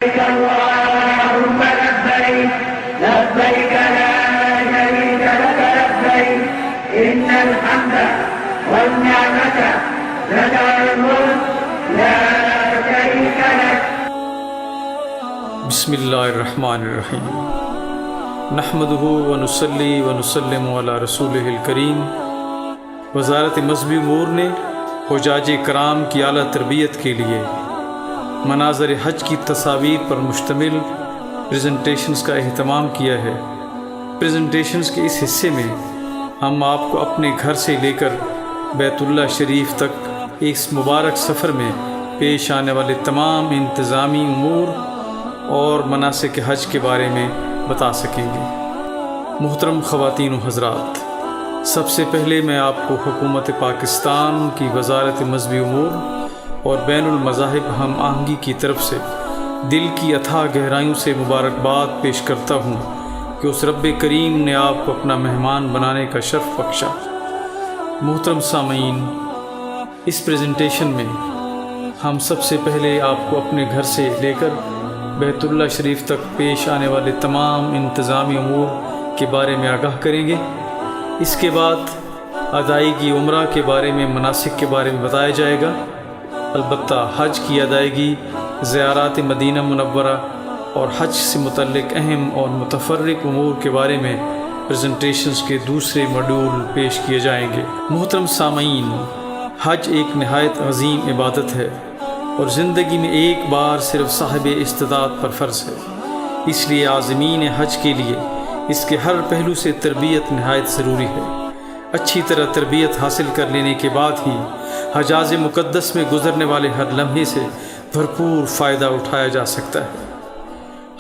اللهم لبيك لبيك لا شريك لك لبيك إن الحمد والنعمة لك الملك لا شريك لك. بسم اللہ الرحمن الرحیم نحمدہ ونصلی ونسلم علی رسولہ الکریم. وزارت مذہبی امور نے حجاج کرام کی اعلیٰ تربیت کے لیے مناظر حج کی تصاویر پر مشتمل پریزنٹیشنز کا اہتمام کیا ہے. پریزنٹیشنز کے اس حصے میں ہم آپ کو اپنے گھر سے لے کر بیت اللہ شریف تک اس مبارک سفر میں پیش آنے والے تمام انتظامی امور اور مناسک حج کے بارے میں بتا سکیں گے. محترم خواتین و حضرات، سب سے پہلے میں آپ کو حکومت پاکستان کی وزارت مذہبی امور اور بین المذاہب ہم آہنگی کی طرف سے دل کی اتھاہ گہرائیوں سے مبارکباد پیش کرتا ہوں کہ اس رب کریم نے آپ کو اپنا مہمان بنانے کا شرف بخشا. محترم سامعین، اس پریزنٹیشن میں ہم سب سے پہلے آپ کو اپنے گھر سے لے کر بیت اللہ شریف تک پیش آنے والے تمام انتظامی امور کے بارے میں آگاہ کریں گے. اس کے بعد ادائیگی عمرہ کے بارے میں، مناسک کے بارے میں بتایا جائے گا. البتہ حج کی ادائیگی، زیارات مدینہ منورہ اور حج سے متعلق اہم اور متفرق امور کے بارے میں پریزنٹیشنز کے دوسرے موڈیول پیش کیے جائیں گے. محترم سامعین، حج ایک نہایت عظیم عبادت ہے اور زندگی میں ایک بار صرف صاحب استطاعت پر فرض ہے. اس لیے عازمین حج کے لیے اس کے ہر پہلو سے تربیت نہایت ضروری ہے. اچھی طرح تربیت حاصل کر لینے کے بعد ہی حجاز مقدس میں گزرنے والے ہر لمحے سے بھرپور فائدہ اٹھایا جا سکتا ہے.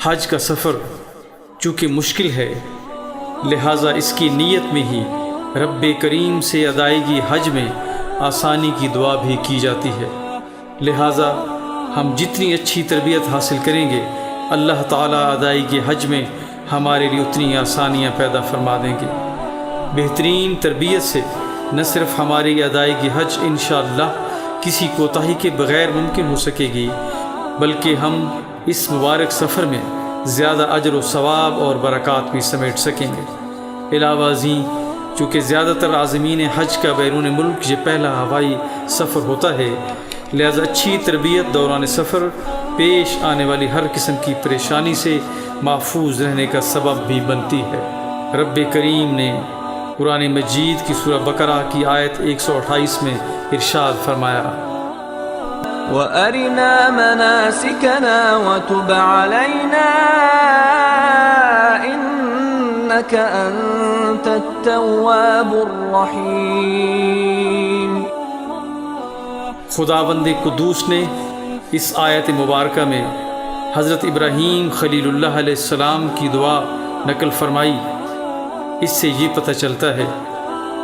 حج کا سفر چونکہ مشکل ہے، لہٰذا اس کی نیت میں ہی رب کریم سے ادائیگی حج میں آسانی کی دعا بھی کی جاتی ہے. لہٰذا ہم جتنی اچھی تربیت حاصل کریں گے، اللہ تعالیٰ ادائیگی حج میں ہمارے لیے اتنی آسانیاں پیدا فرما دیں گے. بہترین تربیت سے نہ صرف ہماری ادائیگی حج انشاءاللہ کسی کوتاہی کے بغیر ممکن ہو سکے گی، بلکہ ہم اس مبارک سفر میں زیادہ اجر و ثواب اور برکات بھی سمیٹ سکیں گے. علاوہ ازیں چونکہ زیادہ تر عازمین حج کا بیرون ملک یہ پہلا ہوائی سفر ہوتا ہے، لہذا اچھی تربیت دوران سفر پیش آنے والی ہر قسم کی پریشانی سے محفوظ رہنے کا سبب بھی بنتی ہے. رب کریم نے قرآن مجید کی سورہ بقرہ کی آیت 128 میں ارشاد فرمایا، وَأَرِنَا مَنَاسِكَنَا وَتُبْ عَلَيْنَا إِنَّكَ أَنْتَ التَّوَّابُ الرَّحِيمُ. خداوند قدوس نے اس آیت مبارکہ میں حضرت ابراہیم خلیل اللہ علیہ السلام کی دعا نقل فرمائی. اس سے یہ پتہ چلتا ہے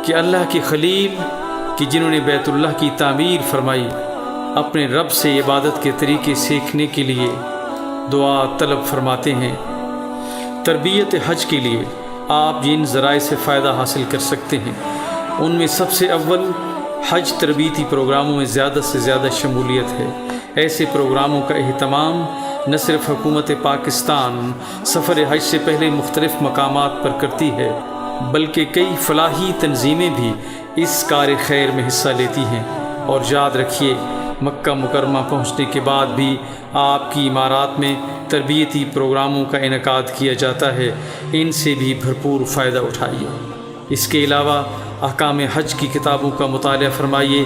کہ اللہ کے خلیل کہ جنہوں نے بیت اللہ کی تعمیر فرمائی، اپنے رب سے عبادت کے طریقے سیکھنے کے لیے دعا طلب فرماتے ہیں. تربیت حج کے لیے آپ جن ذرائع سے فائدہ حاصل کر سکتے ہیں، ان میں سب سے اول حج تربیتی پروگراموں میں زیادہ سے زیادہ شمولیت ہے. ایسے پروگراموں کا اہتمام نہ صرف حکومت پاکستان سفر حج سے پہلے مختلف مقامات پر کرتی ہے، بلکہ کئی فلاحی تنظیمیں بھی اس کار خیر میں حصہ لیتی ہیں. اور یاد رکھیے، مکہ مکرمہ پہنچنے کے بعد بھی آپ کی امارات میں تربیتی پروگراموں کا انعقاد کیا جاتا ہے. ان سے بھی بھرپور فائدہ اٹھائیے. اس کے علاوہ احکام حج کی کتابوں کا مطالعہ فرمائیے.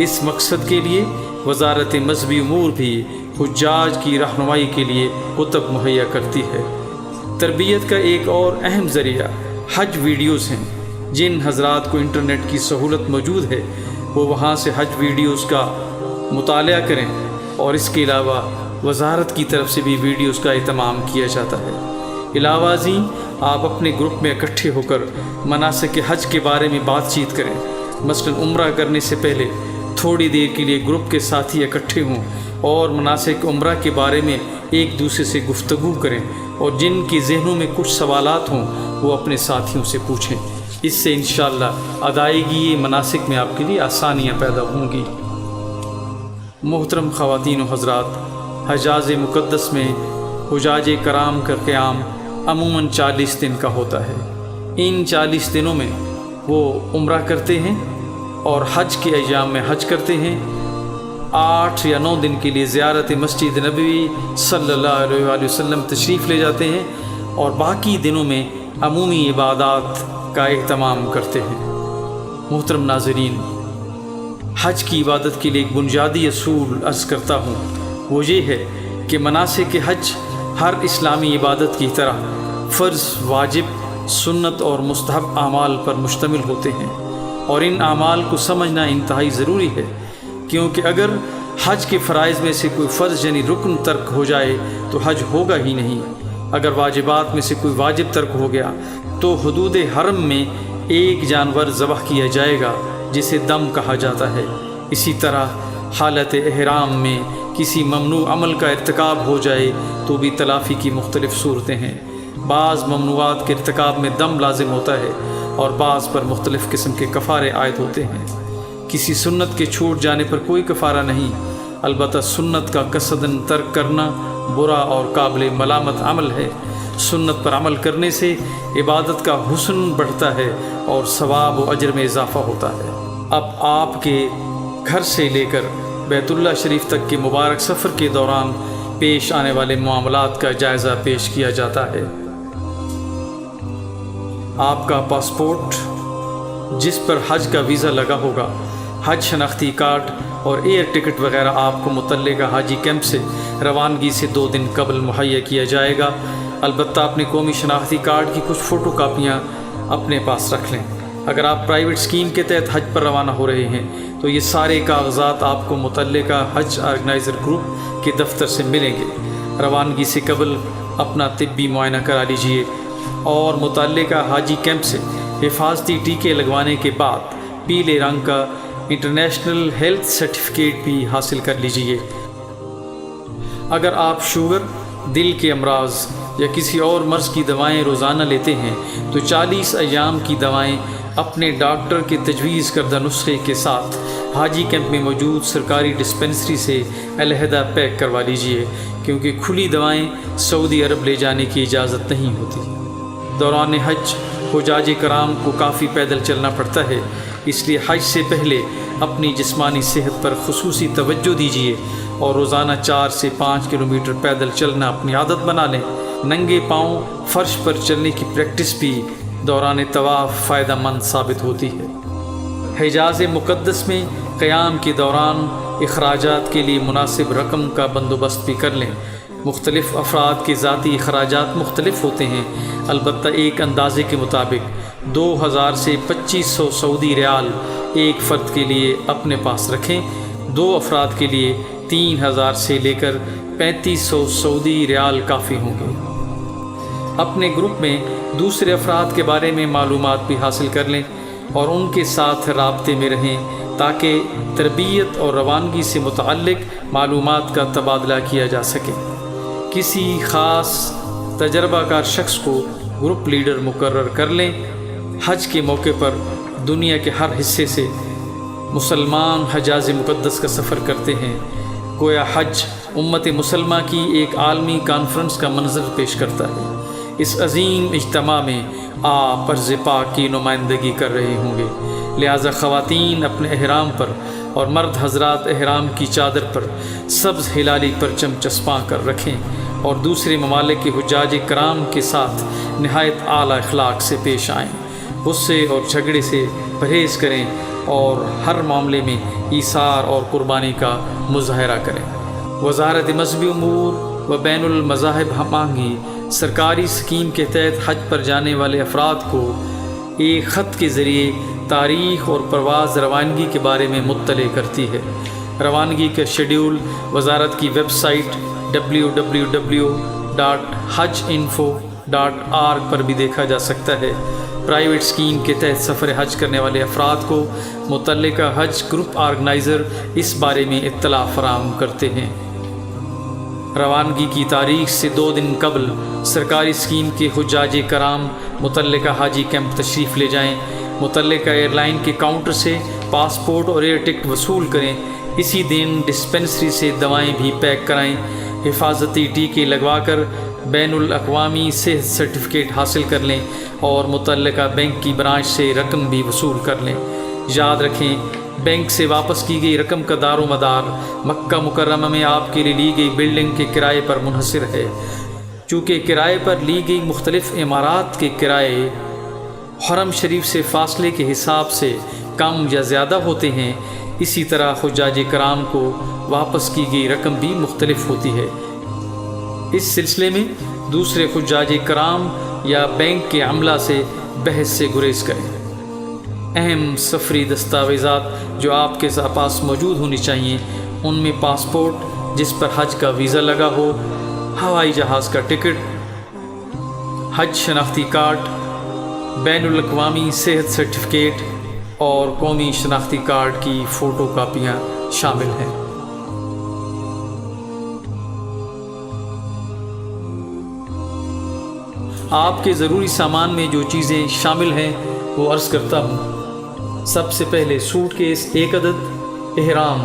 اس مقصد کے لیے وزارت مذہبی امور بھی حجاج کی رہنمائی کے لیے کتب مہیا کرتی ہے. تربیت کا ایک اور اہم ذریعہ حج ویڈیوز ہیں. جن حضرات کو انٹرنیٹ کی سہولت موجود ہے، وہ وہاں سے حج ویڈیوز کا مطالعہ کریں. اور اس کے علاوہ وزارت کی طرف سے بھی ویڈیوز کا اہتمام کیا جاتا ہے. علاوہ ازیں آپ اپنے گروپ میں اکٹھے ہو کر مناسک حج کے بارے میں بات چیت کریں. مثلا عمرہ کرنے سے پہلے تھوڑی دیر کے لیے گروپ کے ساتھی اکٹھے ہوں اور مناسک عمرہ کے بارے میں ایک دوسرے سے گفتگو کریں، اور جن کی ذہنوں میں کچھ سوالات ہوں وہ اپنے ساتھیوں سے پوچھیں. اس سے انشاءاللہ ادائیگی مناسک میں آپ کے لیے آسانیاں پیدا ہوں گی. محترم خواتین و حضرات، حجاز مقدس میں حجاج کرام کا قیام عموماً 40 دن کا ہوتا ہے۔ ان 40 دنوں میں وہ عمرہ کرتے ہیں اور حج کے ایام میں حج کرتے ہیں۔ 8 یا 9 دن کے لیے زیارت مسجد نبوی صلی اللہ علیہ وآلہ وسلم تشریف لے جاتے ہیں اور باقی دنوں میں عمومی عبادات کا اہتمام کرتے ہیں۔ محترم ناظرین، حج کی عبادت کے لیے ایک بنیادی اصول عرض کرتا ہوں، وہ یہ ہے کہ مناسک حج ہر اسلامی عبادت کی طرح فرض، واجب، سنت اور مستحب اعمال پر مشتمل ہوتے ہیں، اور ان اعمال کو سمجھنا انتہائی ضروری ہے، کیونکہ اگر حج کے فرائض میں سے کوئی فرض یعنی رکن ترک ہو جائے تو حج ہوگا ہی نہیں۔ اگر واجبات میں سے کوئی واجب ترک ہو گیا تو حدود حرم میں ایک جانور ذبح کیا جائے گا جسے دم کہا جاتا ہے۔ اسی طرح حالت احرام میں کسی ممنوع عمل کا ارتکاب ہو جائے تو بھی تلافی کی مختلف صورتیں ہیں۔ بعض ممنوعات کے ارتکاب میں دم لازم ہوتا ہے اور بعض پر مختلف قسم کے کفارے عائد ہوتے ہیں۔ کسی سنت کے چھوٹ جانے پر کوئی کفارہ نہیں، البتہ سنت کا قصداً ترک کرنا برا اور قابل ملامت عمل ہے۔ سنت پر عمل کرنے سے عبادت کا حسن بڑھتا ہے اور ثواب و اجر میں اضافہ ہوتا ہے۔ اب آپ کے گھر سے لے کر بیت اللہ شریف تک کے مبارک سفر کے دوران پیش آنے والے معاملات کا جائزہ پیش کیا جاتا ہے۔ آپ کا پاسپورٹ جس پر حج کا ویزا لگا ہوگا، حج شناختی کارڈ اور ایئر ٹکٹ وغیرہ آپ کو متعلقہ حاجی کیمپ سے روانگی سے 2 دن قبل مہیا کیا جائے گا۔ البتہ اپنے قومی شناختی کارڈ کی کچھ فوٹو کاپیاں اپنے پاس رکھ لیں۔ اگر آپ پرائیویٹ اسکیم کے تحت حج پر روانہ ہو رہے ہیں تو یہ سارے کاغذات آپ کو متعلقہ حج آرگنائزر گروپ کے دفتر سے ملیں گے۔ روانگی سے قبل اپنا طبی معائنہ کرا لیجئے اور متعلقہ حاجی کیمپ سے حفاظتی ٹیکے لگوانے کے بعد پیلے رنگ کا انٹرنیشنل ہیلتھ سرٹیفکیٹ بھی حاصل کر لیجئے۔ اگر آپ شوگر، دل کے امراض یا کسی اور مرض کی دوائیں روزانہ لیتے ہیں تو 40 ایام کی دوائیں اپنے ڈاکٹر کے تجویز کردہ نسخے کے ساتھ حاجی کیمپ میں موجود سرکاری ڈسپنسری سے علیحدہ پیک کروا لیجئے، کیونکہ کھلی دوائیں سعودی عرب لے جانے کی اجازت نہیں ہوتی۔ دوران حج حجاج کرام کو کافی پیدل چلنا پڑتا ہے، اس لیے حج سے پہلے اپنی جسمانی صحت پر خصوصی توجہ دیجیے اور روزانہ 4 سے 5 کلومیٹر پیدل چلنا اپنی عادت بنا لیں۔ ننگے پاؤں فرش پر چلنے کی پریکٹس بھی دوران طواف فائدہ مند ثابت ہوتی ہے۔ حجاز مقدس میں قیام کے دوران اخراجات کے لیے مناسب رقم کا بندوبست بھی کر لیں۔ مختلف افراد کے ذاتی اخراجات مختلف ہوتے ہیں، البتہ ایک اندازے کے مطابق 2000 سے 2500 سعودی ریال ایک فرد کے لیے اپنے پاس رکھیں۔ 2 افراد کے لیے 3000 سے لے کر 3500 سعودی ریال کافی ہوں گے۔ اپنے گروپ میں دوسرے افراد کے بارے میں معلومات بھی حاصل کر لیں اور ان کے ساتھ رابطے میں رہیں تاکہ تربیت اور روانگی سے متعلق معلومات کا تبادلہ کیا جا سکے۔ کسی خاص تجربہ کار شخص کو گروپ لیڈر مقرر کر لیں۔ حج کے موقع پر دنیا کے ہر حصے سے مسلمان حجاز مقدس کا سفر کرتے ہیں، گویا حج امت مسلمہ کی ایک عالمی کانفرنس کا منظر پیش کرتا ہے۔ اس عظیم اجتماع میں آپ عرض پاک کی نمائندگی کر رہے ہوں گے، لہٰذا خواتین اپنے احرام پر اور مرد حضرات احرام کی چادر پر سبز ہلالی پرچم چسپاں کر رکھیں اور دوسرے ممالک کے حجاج کرام کے ساتھ نہایت اعلیٰ اخلاق سے پیش آئیں۔ غصے اور جھگڑے سے پرہیز کریں اور ہر معاملے میں ایثار اور قربانی کا مظاہرہ کریں۔ وزارت مذہبی امور و بین المذاہب ہم آہنگی سرکاری اسکیم کے تحت حج پر جانے والے افراد کو ایک خط کے ذریعے تاریخ اور پرواز روانگی کے بارے میں مطلع کرتی ہے۔ روانگی کا شیڈول وزارت کی ویب سائٹ www.hajinfo.org پر بھی دیکھا جا سکتا ہے۔ پرائیویٹ اسکیم کے تحت سفر حج کرنے والے افراد کو متعلقہ حج گروپ آرگنائزر اس بارے میں اطلاع فراہم کرتے ہیں۔ روانگی کی تاریخ سے 2 دن قبل سرکاری اسکیم کے حجاج کرام متعلقہ حاجی کیمپ تشریف لے جائیں، متعلقہ ایئر لائن کے کاؤنٹر سے پاسپورٹ اور ایئر ٹکٹ وصول کریں۔ اسی دن ڈسپنسری سے دوائیں بھی پیک کرائیں۔ حفاظتی ٹیکے لگوا کر بین الاقوامی صحت سرٹیفکیٹ حاصل کر لیں اور متعلقہ بینک کی برانچ سے رقم بھی وصول کر لیں۔ یاد رکھیں، بینک سے واپس کی گئی رقم کا دار و مدار مکہ مکرمہ میں آپ کے لیے لی گئی بلڈنگ کے کرائے پر منحصر ہے۔ چونکہ کرائے پر لی گئی مختلف عمارات کے کرائے حرم شریف سے فاصلے کے حساب سے کم یا زیادہ ہوتے ہیں، اسی طرح حجاج کرام کو واپس کی گئی رقم بھی مختلف ہوتی ہے۔ اس سلسلے میں دوسرے حجاج کرام یا بینک کے عملہ سے بحث سے گریز کریں۔ اہم سفری دستاویزات جو آپ کے پاس موجود ہونی چاہیے، ان میں پاسپورٹ جس پر حج کا ویزا لگا ہو، ہوائی جہاز کا ٹکٹ، حج شناختی کارڈ، بین الاقوامی صحت سرٹیفکیٹ اور قومی شناختی کارڈ کی فوٹو کاپیاں شامل ہیں۔ آپ کے ضروری سامان میں جو چیزیں شامل ہیں وہ عرض کرتا ہوں۔ سب سے پہلے سوٹ کیس 1 عدد، احرام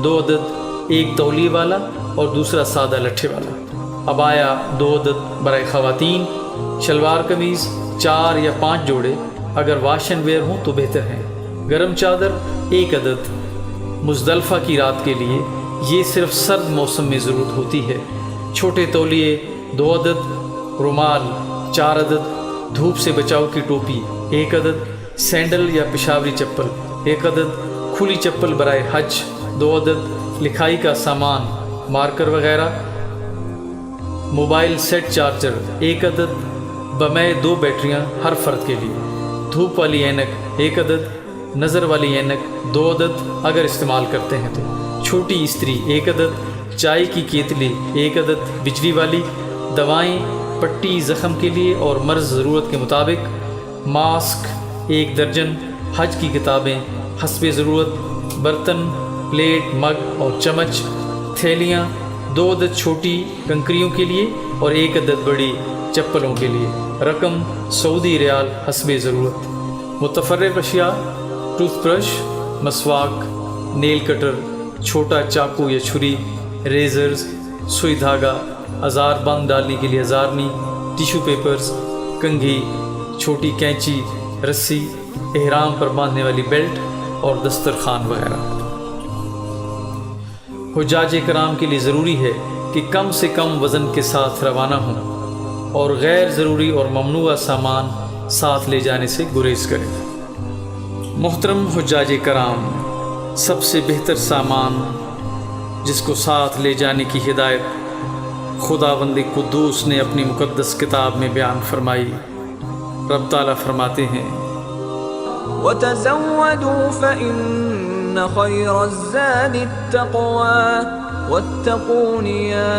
2 عدد، ایک تولیے والا اور دوسرا سادہ لٹھے والا، عبایا 2 عدد برائے خواتین، شلوار قمیض 4 یا 5 جوڑے، اگر واش اینڈ ویئر ہوں تو بہتر ہیں، گرم چادر 1 عدد مزدلفہ کی رات کے لیے، یہ صرف سرد موسم میں ضرورت ہوتی ہے، چھوٹے تولیے 2 عدد، رومال 4 عدد، دھوپ سے بچاؤ کی ٹوپی 1 عدد، سینڈل یا پشاوری چپل 1 عدد، کھلی چپل برائے حج 2 عدد، لکھائی کا سامان مارکر وغیرہ، موبائل سیٹ چارجر 1 عدد، بمے 2 بیٹریاں ہر فرد کے لیے، دھوپ والی اینک 1 عدد، نظر والی اینک 2 عدد اگر استعمال کرتے ہیں تو، چھوٹی استری 1 عدد، چائے کی کیتلی 1 عدد بجلی والی، دوائیں پٹی زخم کے لیے اور مرض ضرورت کے مطابق، ماسک 1 درجن، حج کی کتابیں حسب ضرورت، برتن پلیٹ مگ اور چمچ، تھیلیاں 2 عدد چھوٹی کنکریوں کے لیے اور 1 عدد بڑی چپلوں کے لیے، رقم سعودی ریال حسب ضرورت، متفرق اشیاء ٹوتھ برش، مسواک، نیل کٹر، چھوٹا چاقو یا چھری، ریزرز، سوئی دھاگا، ہزار بند ڈالنے کے لیے ہزارنی، ٹیشو پیپرز، کنگھی، چھوٹی کینچی، رسی، احرام پر باندھنے والی بیلٹ اور دسترخوان وغیرہ۔ حجاج کرام کے لیے ضروری ہے کہ کم سے کم وزن کے ساتھ روانہ ہوں اور غیر ضروری اور ممنوعہ سامان ساتھ لے جانے سے گریز کریں۔ محترم حجاج کرام، سب سے بہتر سامان جس کو ساتھ لے جانے کی ہدایت خداوند قدوس نے اپنی مقدس کتاب میں بیان فرمائی۔ رب تعالیٰ فرماتے ہیں، وَتَزَوَّدُوا فَإِنَّ خَيْرَ الزَّادِ التَّقْوَى وَاتَّقُونِ يَا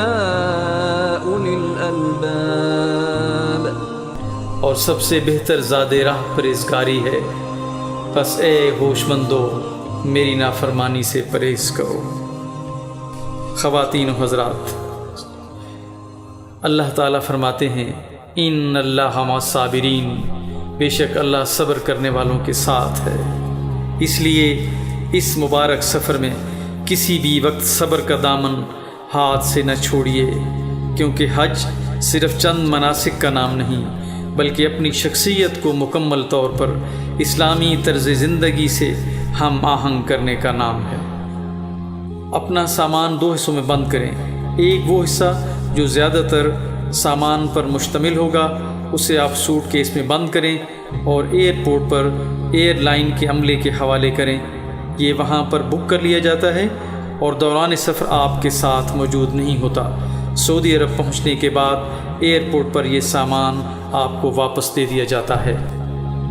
أُولِي الْأَلْبَابِ، اور سب سے بہتر زاد راہ پرہیزگاری ہے، پس اے ہوش مندو میری نافرمانی سے پرہیز کرو۔ خواتین و حضرات، اللہ تعالیٰ فرماتے ہیں، ان اللہ مع الصابرین، بے شک اللہ صبر کرنے والوں کے ساتھ ہے۔ اس لیے اس مبارک سفر میں کسی بھی وقت صبر کا دامن ہاتھ سے نہ چھوڑیے، کیونکہ حج صرف چند مناسک کا نام نہیں بلکہ اپنی شخصیت کو مکمل طور پر اسلامی طرز زندگی سے ہم آہنگ کرنے کا نام ہے۔ اپنا سامان 2 حصوں میں بند کریں، ایک وہ حصہ جو زیادہ تر سامان پر مشتمل ہوگا اسے آپ سوٹ کیس میں بند کریں اور ایئرپورٹ پر ایئر لائن کے عملے کے حوالے کریں۔ یہ وہاں پر بک کر لیا جاتا ہے اور دوران سفر آپ کے ساتھ موجود نہیں ہوتا۔ سعودی عرب پہنچنے کے بعد ایئرپورٹ پر یہ سامان آپ کو واپس دے دیا جاتا ہے۔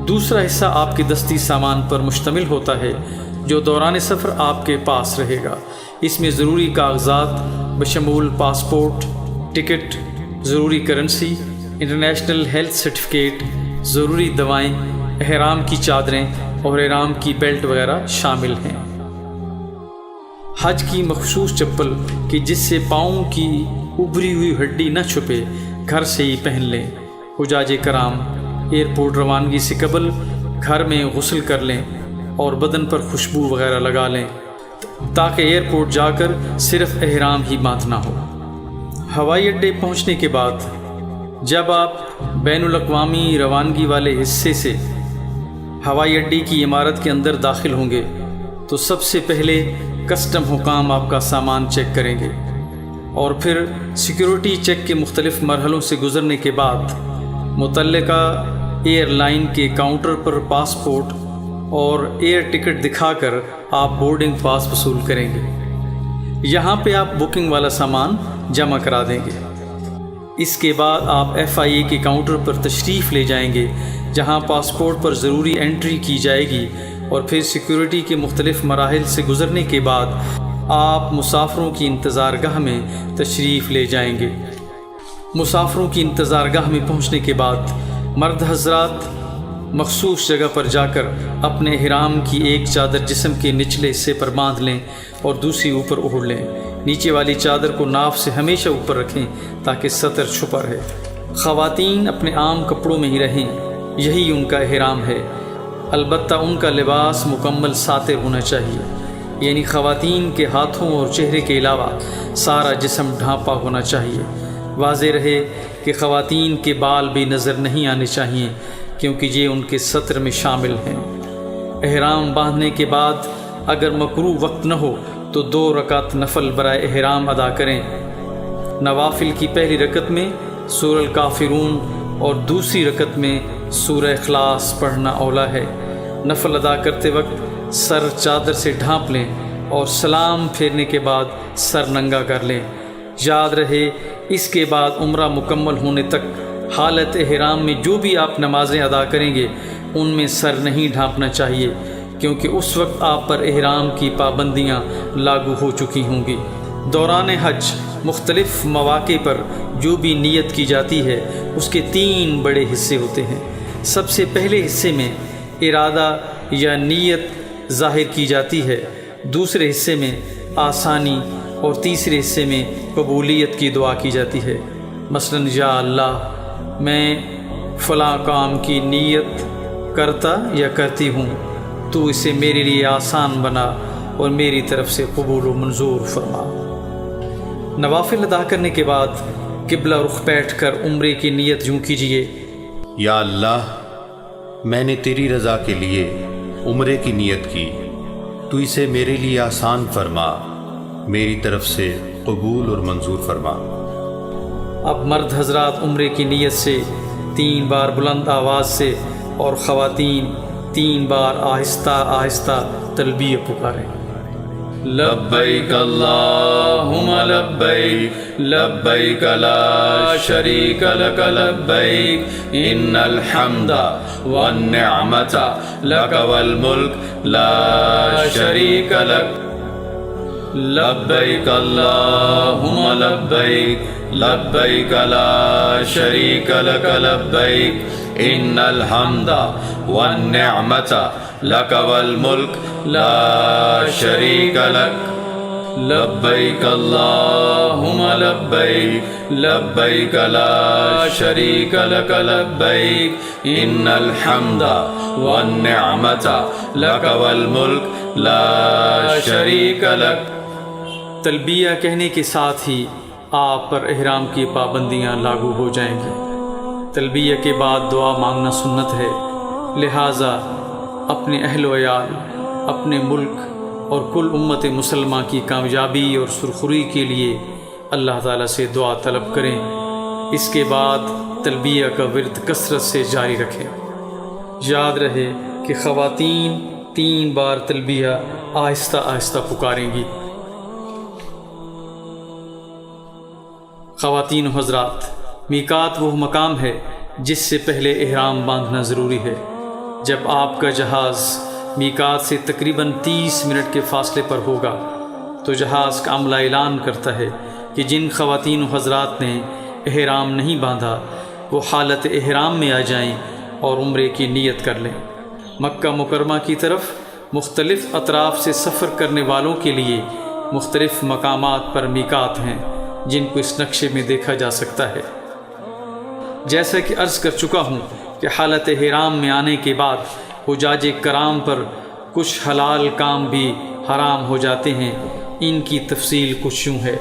دوسرا حصہ آپ کے دستی سامان پر مشتمل ہوتا ہے جو دوران سفر آپ کے پاس رہے گا۔ اس میں ضروری کاغذات بشمول پاسپورٹ، ٹکٹ، ضروری کرنسی، انٹرنیشنل ہیلتھ سرٹیفکیٹ، ضروری دوائیں، احرام کی چادریں اور احرام کی بیلٹ وغیرہ شامل ہیں۔ حج کی مخصوص چپل کہ جس سے پاؤں کی ابھری ہوئی ہڈی نہ چھپے گھر سے ہی پہن لیں۔ حجاج کرام ایئرپورٹ روانگی سے قبل گھر میں غسل کر لیں اور بدن پر خوشبو وغیرہ لگا لیں تاکہ ایئرپورٹ جا کر صرف احرام ہی باندھنا ہو۔ ہوائی اڈے پہنچنے کے بعد جب آپ بین الاقوامی روانگی والے حصے سے ہوائی اڈے کی عمارت کے اندر داخل ہوں گے تو سب سے پہلے کسٹم حکام آپ کا سامان چیک کریں گے، اور پھر سیکیورٹی چیک کے مختلف مرحلوں سے گزرنے کے بعد متعلقہ ایئر لائن کے کاؤنٹر پر پاسپورٹ اور ایئر ٹکٹ دکھا کر آپ بورڈنگ پاس وصول کریں گے۔ یہاں پہ آپ بکنگ والا سامان جمع کرا دیں گے۔ اس کے بعد آپ FIA کے کاؤنٹر پر تشریف لے جائیں گے، جہاں پاسپورٹ پر ضروری انٹری کی جائے گی، اور پھر سیکیورٹی کے مختلف مراحل سے گزرنے کے بعد آپ مسافروں کی انتظار گاہ میں تشریف لے جائیں گے۔ مسافروں کی انتظار گاہ میں پہنچنے کے بعد مرد حضرات مخصوص جگہ پر جا کر اپنے احرام کی ایک چادر جسم کے نچلے حصے پر باندھ لیں اور دوسری اوپر اوڑھ لیں۔ نیچے والی چادر کو ناف سے ہمیشہ اوپر رکھیں تاکہ سطر چھپا رہے۔ خواتین اپنے عام کپڑوں میں ہی رہیں، یہی ان کا احرام ہے، البتہ ان کا لباس مکمل ساتر ہونا چاہیے، یعنی خواتین کے ہاتھوں اور چہرے کے علاوہ سارا جسم ڈھانپا ہونا چاہیے۔ واضح رہے کہ خواتین کے بال بھی نظر نہیں آنے چاہیے، کیونکہ یہ ان کے سطر میں شامل ہیں۔ احرام باندھنے کے بعد اگر مکروہ وقت نہ ہو تو 2 رکعت نفل برائے احرام ادا کریں۔ نوافل کی پہلی رکعت میں سورہ الکافرون اور دوسری رکعت میں سورہ اخلاص پڑھنا اولا ہے۔ نفل ادا کرتے وقت سر چادر سے ڈھانپ لیں اور سلام پھیرنے کے بعد سر ننگا کر لیں۔ یاد رہے اس کے بعد عمرہ مکمل ہونے تک حالت احرام میں جو بھی آپ نمازیں ادا کریں گے ان میں سر نہیں ڈھانپنا چاہیے، کیونکہ اس وقت آپ پر احرام کی پابندیاں لاگو ہو چکی ہوں گی۔ دوران حج مختلف مواقع پر جو بھی نیت کی جاتی ہے اس کے 3 بڑے حصے ہوتے ہیں۔ سب سے پہلے حصے میں ارادہ یا نیت ظاہر کی جاتی ہے، دوسرے حصے میں آسانی اور تیسرے حصے میں قبولیت کی دعا کی جاتی ہے۔ مثلا یا اللہ میں فلاں کام کی نیت کرتا یا کرتی ہوں، تو اسے میرے لیے آسان بنا اور میری طرف سے قبول و منظور فرما۔ نوافل ادا کرنے کے بعد قبلہ رخ بیٹھ کر عمرے کی نیت یوں کیجیے: یا اللہ میں نے تیری رضا کے لیے عمرے کی نیت کی، تو اسے میرے لیے آسان فرما، میری طرف سے قبول اور منظور فرما۔ اب مرد حضرات عمرے کی نیت سے 3 بار بلند آواز سے اور خواتین 3 بار آہستہ آہستہ تلبیہ پکاریں: لبیک اللہم لبیک لبیک لا شریک لک لبیک ان الحمد والنعمت لک والملک لا شریک لک لبیک اللہم لبیک لبیک لا شریک لک لبیک ان الحمد والنعمت لک والملک لا شریک لک لبیک اللہم لبیک لبیک لا شریک لک لبیک ان الحمد والنعمت لک والملک لا شریک لک۔ تلبیہ کہنے کے ساتھ ہی آپ پر احرام کی پابندیاں لاگو ہو جائیں گی۔ تلبیہ کے بعد دعا مانگنا سنت ہے، لہٰذا اپنے اہل و عیال، اپنے ملک اور کل امت مسلمہ کی کامیابی اور سرخری کے لیے اللہ تعالیٰ سے دعا طلب کریں۔ اس کے بعد تلبیہ کا ورد کثرت سے جاری رکھیں۔ یاد رہے کہ خواتین 3 بار تلبیہ آہستہ آہستہ پکاریں گی۔ خواتین و حضرات، میقات وہ مقام ہے جس سے پہلے احرام باندھنا ضروری ہے۔ جب آپ کا جہاز میقات سے تقریباً 30 منٹ کے فاصلے پر ہوگا تو جہاز کا عملہ اعلان کرتا ہے کہ جن خواتین و حضرات نے احرام نہیں باندھا وہ حالت احرام میں آ جائیں اور عمرے کی نیت کر لیں۔ مکہ مکرمہ کی طرف مختلف اطراف سے سفر کرنے والوں کے لیے مختلف مقامات پر میقات ہیں جن کو اس نقشے میں دیکھا جا سکتا ہے۔ جیسا کہ عرض کر چکا ہوں کہ حالت احرام میں آنے کے بعد حجاج کرام پر کچھ حلال کام بھی حرام ہو جاتے ہیں۔ ان کی تفصیل کچھ یوں ہے: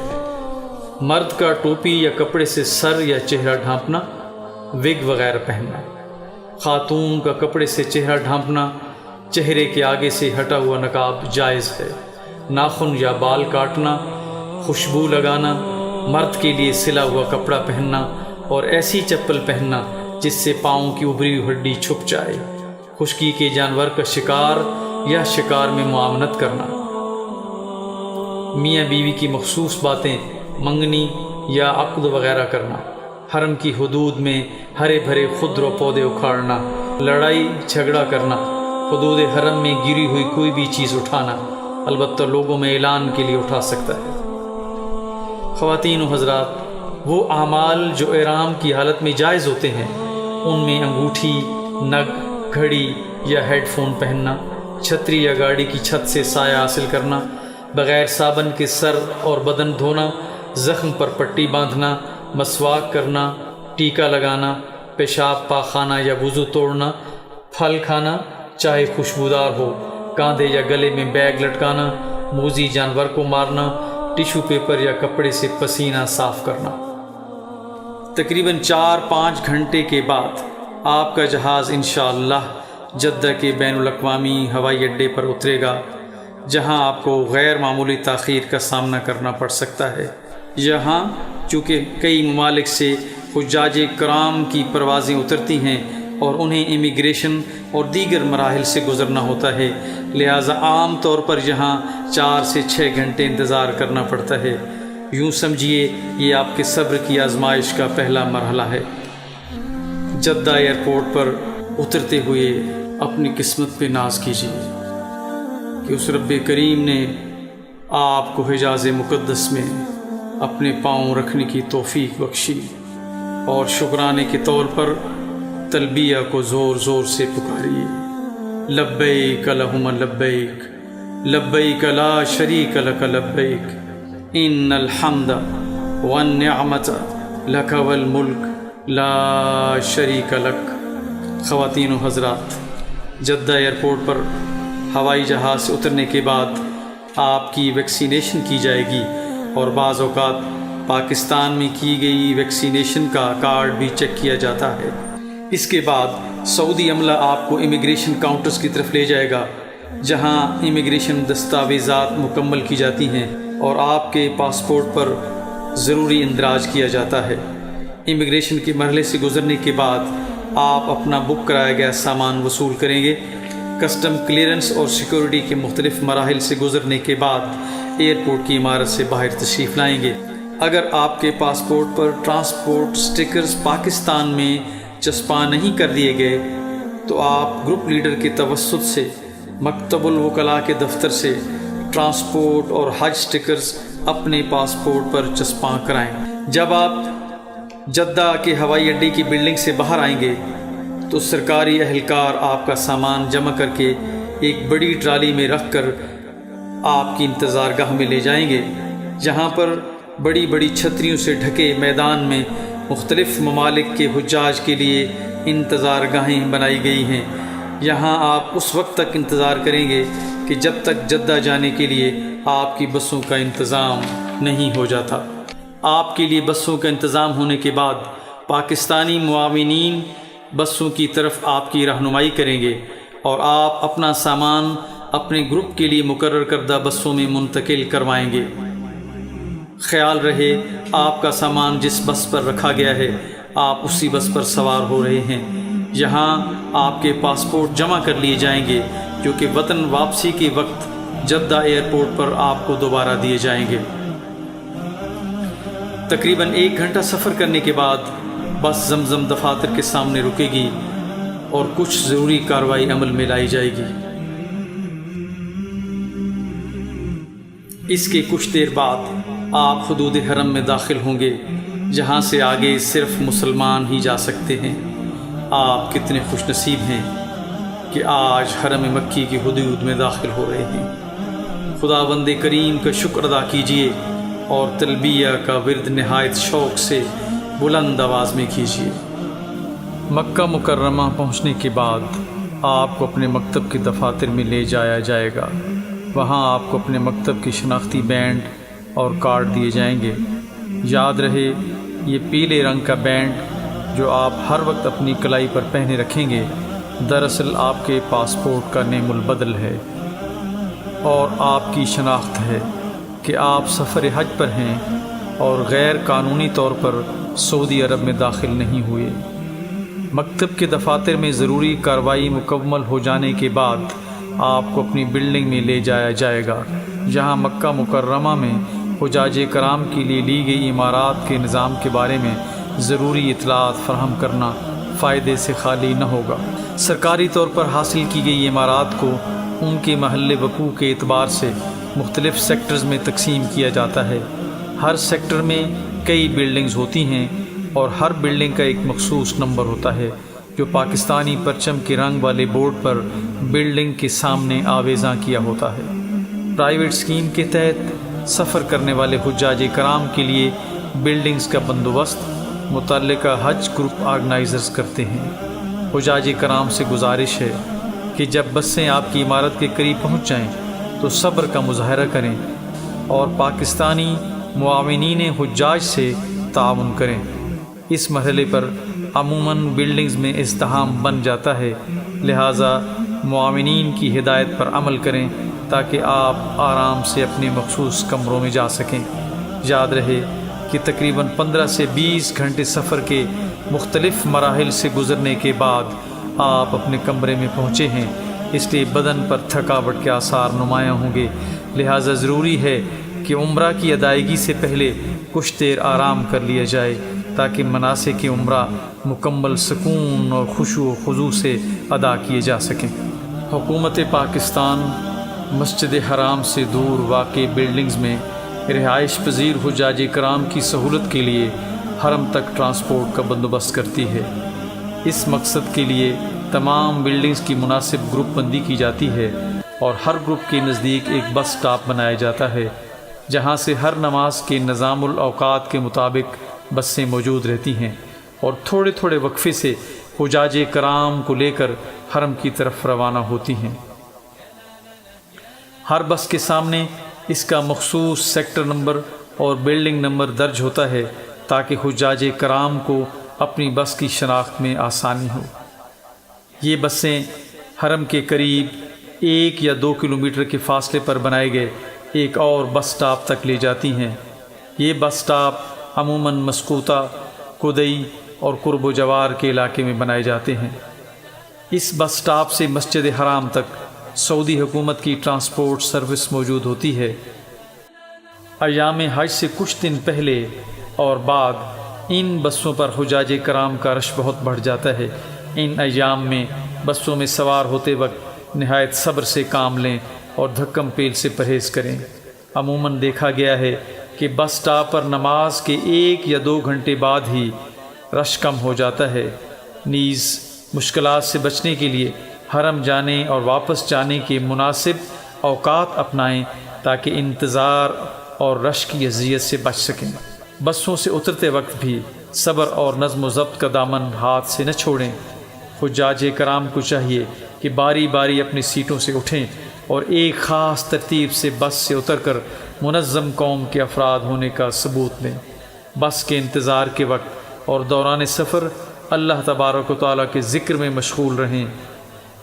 مرد کا ٹوپی یا کپڑے سے سر یا چہرہ ڈھانپنا، وگ وغیرہ پہننا۔ خاتون کا کپڑے سے چہرہ ڈھانپنا، چہرے کے آگے سے ہٹا ہوا نقاب جائز ہے۔ ناخن یا بال کاٹنا، خوشبو لگانا، مرد کے لیے سلا ہوا کپڑا پہننا اور ایسی چپل پہننا جس سے پاؤں کی ابری ہوئی ہڈی چھپ جائے۔ خشکی کے جانور کا شکار یا شکار میں معاونت کرنا۔ میاں بیوی کی مخصوص باتیں، منگنی یا عقد وغیرہ کرنا۔ حرم کی حدود میں ہرے بھرے خضر و پودے اکھاڑنا، لڑائی جھگڑا کرنا، حدود حرم میں گری ہوئی کوئی بھی چیز اٹھانا، البتہ لوگوں میں اعلان کے لیے اٹھا سکتا ہے۔ خواتین و حضرات، وہ اعمال جو احرام کی حالت میں جائز ہوتے ہیں، ان میں انگوٹھی، نگ، گھڑی یا ہیڈ فون پہننا، چھتری یا گاڑی کی چھت سے سایہ حاصل کرنا، بغیر صابن کے سر اور بدن دھونا، زخم پر پٹی باندھنا، مسواک کرنا، ٹیکا لگانا، پیشاب پاخانہ یا وضو توڑنا، پھل کھانا چاہے خوشبودار ہو، کاندھے یا گلے میں بیگ لٹکانا، موذی جانور کو مارنا، ٹیشو پیپر یا کپڑے سے پسینہ صاف کرنا۔ تقریباً 4-5 گھنٹے کے بعد آپ کا جہاز انشاءاللہ جدہ کے بین الاقوامی ہوائی اڈے پر اترے گا، جہاں آپ کو غیر معمولی تاخیر کا سامنا کرنا پڑ سکتا ہے۔ یہاں چونکہ کئی ممالک سے حجاج کرام کی پروازیں اترتی ہیں اور انہیں امیگریشن اور دیگر مراحل سے گزرنا ہوتا ہے، لہٰذا عام طور پر یہاں 4 سے 6 گھنٹے انتظار کرنا پڑتا ہے۔ یوں سمجھیے یہ آپ کے صبر کی آزمائش کا پہلا مرحلہ ہے۔ جدہ ایئرپورٹ پر اترتے ہوئے اپنی قسمت پہ ناز کیجیے کہ اس رب کریم نے آپ کو حجاز مقدس میں اپنے پاؤں رکھنے کی توفیق بخشی، اور شکرانے کے طور پر تلبیہ کو زور زور سے پکاریے۔ لبیک اللہم لبیک، لبیک لا شریک لک لبیک، ان الحمد والنعمت لک والملک لا شریک لک۔ خواتین و حضرات، جدہ ایئرپورٹ پر ہوائی جہاز سے اترنے کے بعد آپ کی ویکسینیشن کی جائے گی، اور بعض اوقات پاکستان میں کی گئی ویکسینیشن کا کارڈ بھی چیک کیا جاتا ہے۔ اس کے بعد سعودی عملہ آپ کو امیگریشن کاؤنٹرز کی طرف لے جائے گا، جہاں امیگریشن دستاویزات مکمل کی جاتی ہیں اور آپ کے پاسپورٹ پر ضروری اندراج کیا جاتا ہے۔ امیگریشن کے مرحلے سے گزرنے کے بعد آپ اپنا بک کرایا گیا سامان وصول کریں گے۔ کسٹم کلیئرنس اور سیکورٹی کے مختلف مراحل سے گزرنے کے بعد ایئرپورٹ کی عمارت سے باہر تشریف لائیں گے۔ اگر آپ کے پاسپورٹ پر ٹرانسپورٹ سٹیکرز پاکستان میں چسپاں نہیں کر دیے گئے تو آپ گروپ لیڈر کے توسط سے مکتب الوکلاء کے دفتر سے ٹرانسپورٹ اور حج سٹیکرز اپنے پاسپورٹ پر چسپاں کرائیں۔ جب آپ جدہ کے ہوائی اڈے کی بلڈنگ سے باہر آئیں گے تو سرکاری اہلکار آپ کا سامان جمع کر کے ایک بڑی ٹرالی میں رکھ کر آپ کی انتظار گاہ میں لے جائیں گے، جہاں پر بڑی بڑی چھتریوں سے ڈھکے میدان میں مختلف ممالک کے حجاج کے لیے انتظار گاہیں بنائی گئی ہیں۔ یہاں آپ اس وقت تک انتظار کریں گے کہ جب تک جدہ جانے کے لیے آپ کی بسوں کا انتظام نہیں ہو جاتا۔ آپ کے لیے بسوں کا انتظام ہونے کے بعد پاکستانی معاونین بسوں کی طرف آپ کی رہنمائی کریں گے اور آپ اپنا سامان اپنے گروپ کے لیے مقرر کردہ بسوں میں منتقل کروائیں گے۔ خیال رہے آپ کا سامان جس بس پر رکھا گیا ہے آپ اسی بس پر سوار ہو رہے ہیں۔ یہاں آپ کے پاسپورٹ جمع کر لیے جائیں گے جو کہ وطن واپسی کے وقت جدہ ایئرپورٹ پر آپ کو دوبارہ دیے جائیں گے۔ تقریباً 1 گھنٹہ سفر کرنے کے بعد بس زمزم دفاتر کے سامنے رکے گی اور کچھ ضروری کارروائی عمل میں لائی جائے گی۔ اس کے کچھ دیر بعد آپ حدود حرم میں داخل ہوں گے، جہاں سے آگے صرف مسلمان ہی جا سکتے ہیں۔ آپ کتنے خوش نصیب ہیں کہ آج حرم مکی کی حدود میں داخل ہو رہے ہیں۔ خداوند کریم کا شکر ادا کیجیے اور تلبیہ کا ورد نہایت شوق سے بلند آواز میں کیجیے۔ مکہ مکرمہ پہنچنے کے بعد آپ کو اپنے مکتب کے دفاتر میں لے جایا جائے گا۔ وہاں آپ کو اپنے مکتب کی شناختی بینڈ اور کارڈ دیے جائیں گے۔ یاد رہے یہ پیلے رنگ کا بینڈ جو آپ ہر وقت اپنی کلائی پر پہنے رکھیں گے دراصل آپ کے پاسپورٹ کا نعم البدل ہے اور آپ کی شناخت ہے کہ آپ سفر حج پر ہیں اور غیر قانونی طور پر سعودی عرب میں داخل نہیں ہوئے۔ مکتب کے دفاتر میں ضروری کارروائی مکمل ہو جانے کے بعد آپ کو اپنی بلڈنگ میں لے جایا جائے گا جہاں مکہ مکرمہ میں حجاج کرام کے لیے لی گئی عمارات کے نظام کے بارے میں ضروری اطلاعات فراہم کرنا فائدے سے خالی نہ ہوگا۔ سرکاری طور پر حاصل کی گئی عمارات کو ان کے محل وقوع کے اعتبار سے مختلف سیکٹرز میں تقسیم کیا جاتا ہے۔ ہر سیکٹر میں کئی بلڈنگز ہوتی ہیں اور ہر بلڈنگ کا ایک مخصوص نمبر ہوتا ہے جو پاکستانی پرچم کے رنگ والے بورڈ پر بلڈنگ کے سامنے آویزاں کیا ہوتا ہے۔ پرائیویٹ اسکیم کے تحت سفر کرنے والے حجاج کرام کے لیے بلڈنگز کا بندوبست متعلقہ حج گروپ آرگنائزرز کرتے ہیں۔ حجاج کرام سے گزارش ہے کہ جب بسیں آپ کی عمارت کے قریب پہنچ جائیں تو صبر کا مظاہرہ کریں اور پاکستانی معاونین حجاج سے تعاون کریں۔ اس مرحلے پر عموماً بلڈنگز میں ازدحام بن جاتا ہے، لہٰذا معاونین کی ہدایت پر عمل کریں تاکہ آپ آرام سے اپنے مخصوص کمروں میں جا سکیں۔ یاد رہے کہ تقریباً 15 سے 20 گھنٹے سفر کے مختلف مراحل سے گزرنے کے بعد آپ اپنے کمرے میں پہنچے ہیں، اس لیے بدن پر تھکاوٹ کے آثار نمایاں ہوں گے، لہٰذا ضروری ہے کہ عمرہ کی ادائیگی سے پہلے کچھ دیر آرام کر لیا جائے تاکہ مناسک عمرہ مکمل سکون اور خشوع و خضوع سے ادا کیے جا سکیں۔ حکومت پاکستان مسجد حرام سے دور واقع بلڈنگز میں رہائش پذیر حجاج کرام کی سہولت کے لیے حرم تک ٹرانسپورٹ کا بندوبست کرتی ہے۔ اس مقصد کے لیے تمام بلڈنگز کی مناسب گروپ بندی کی جاتی ہے اور ہر گروپ کے نزدیک ایک بس سٹاپ بنایا جاتا ہے جہاں سے ہر نماز کے نظام الاوقات کے مطابق بسیں موجود رہتی ہیں اور تھوڑے تھوڑے وقفے سے حجاج کرام کو لے کر حرم کی طرف روانہ ہوتی ہیں۔ ہر بس کے سامنے اس کا مخصوص سیکٹر نمبر اور بلڈنگ نمبر درج ہوتا ہے تاکہ حجاج کرام کو اپنی بس کی شناخت میں آسانی ہو۔ یہ بسیں حرم کے قریب 1 یا 2 کلومیٹر کے فاصلے پر بنائے گئے ایک اور بس سٹاپ تک لے جاتی ہیں۔ یہ بس سٹاپ عموماً مسقوطہ، کدئی اور قرب و جوار کے علاقے میں بنائے جاتے ہیں۔ اس بس سٹاپ سے مسجد حرام تک سعودی حکومت کی ٹرانسپورٹ سروس موجود ہوتی ہے۔ ایام حج سے کچھ دن پہلے اور بعد ان بسوں پر حجاج کرام کا رش بہت بڑھ جاتا ہے۔ ان ایام میں بسوں میں سوار ہوتے وقت نہایت صبر سے کام لیں اور دھکم پیل سے پرہیز کریں۔ عموماً دیکھا گیا ہے کہ بس سٹاپ پر نماز کے 1 یا 2 گھنٹے بعد ہی رش کم ہو جاتا ہے۔ نیز مشکلات سے بچنے کے لیے حرم جانے اور واپس جانے کے مناسب اوقات اپنائیں تاکہ انتظار اور رش کی اذیت سے بچ سکیں۔ بسوں سے اترتے وقت بھی صبر اور نظم و ضبط کا دامن ہاتھ سے نہ چھوڑیں۔ حجاج کرام کو چاہیے کہ باری باری اپنی سیٹوں سے اٹھیں اور ایک خاص ترتیب سے بس سے اتر کر منظم قوم کے افراد ہونے کا ثبوت دیں۔ بس کے انتظار کے وقت اور دوران سفر اللہ تبارک و تعالیٰ کے ذکر میں مشغول رہیں۔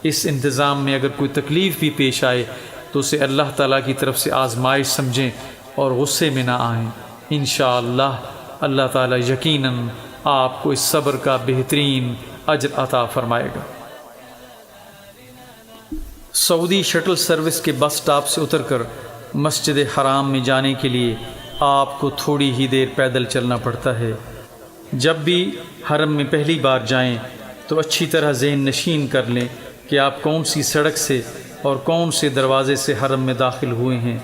اس انتظام میں اگر کوئی تکلیف بھی پیش آئے تو اسے اللہ تعالیٰ کی طرف سے آزمائش سمجھیں اور غصے میں نہ آئیں۔ انشاءاللہ اللہ تعالیٰ یقیناً آپ کو اس صبر کا بہترین اجر عطا فرمائے گا۔ سعودی شٹل سروس کے بس سٹاپ سے اتر کر مسجد حرام میں جانے کے لیے آپ کو تھوڑی ہی دیر پیدل چلنا پڑتا ہے۔ جب بھی حرم میں پہلی بار جائیں تو اچھی طرح ذہن نشین کر لیں کہ آپ کون سی سڑک سے اور کون سے دروازے سے حرم میں داخل ہوئے ہیں۔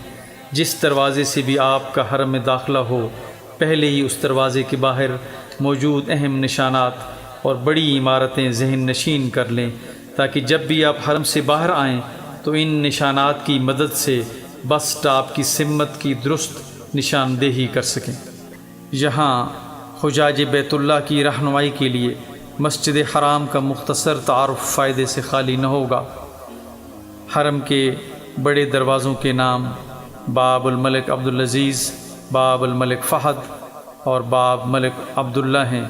جس دروازے سے بھی آپ کا حرم میں داخلہ ہو، پہلے ہی اس دروازے کے باہر موجود اہم نشانات اور بڑی عمارتیں ذہن نشین کر لیں تاکہ جب بھی آپ حرم سے باہر آئیں تو ان نشانات کی مدد سے بس سٹاپ کی سمت کی درست نشاندہی کر سکیں۔ یہاں حجاج بیت اللہ کی رہنمائی کے لیے مسجد حرام کا مختصر تعارف فائدے سے خالی نہ ہوگا۔ حرم کے بڑے دروازوں کے نام باب الملک عبدالعزیز، باب الملک فہد، اور باب ملک عبداللہ ہیں۔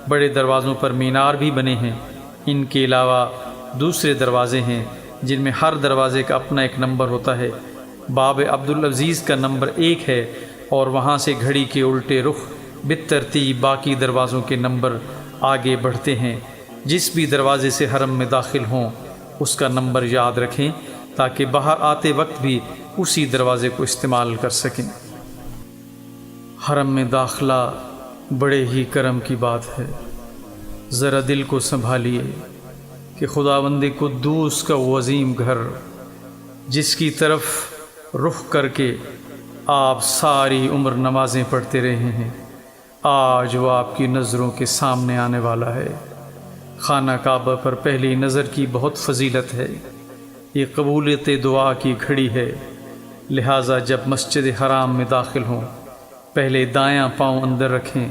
بڑے دروازوں پر مینار بھی بنے ہیں۔ ان کے علاوہ دوسرے دروازے ہیں جن میں ہر دروازے کا اپنا ایک نمبر ہوتا ہے۔ باب عبدالعزیز کا نمبر 1 ہے اور وہاں سے گھڑی کے الٹے رخ بالترتیب باقی دروازوں کے نمبر آگے بڑھتے ہیں۔ جس بھی دروازے سے حرم میں داخل ہوں اس کا نمبر یاد رکھیں تاکہ باہر آتے وقت بھی اسی دروازے کو استعمال کر سکیں۔ حرم میں داخلہ بڑے ہی کرم کی بات ہے۔ ذرا دل کو سنبھالیے کہ خداوند قدوس کا وہ عظیم گھر جس کی طرف رخ کر کے آپ ساری عمر نمازیں پڑھتے رہے ہیں، آج وہ آپ کی نظروں کے سامنے آنے والا ہے۔ خانہ کعبہ پر پہلی نظر کی بہت فضیلت ہے۔ یہ قبولیت دعا کی گھڑی ہے، لہٰذا جب مسجد حرام میں داخل ہوں پہلے دایاں پاؤں اندر رکھیں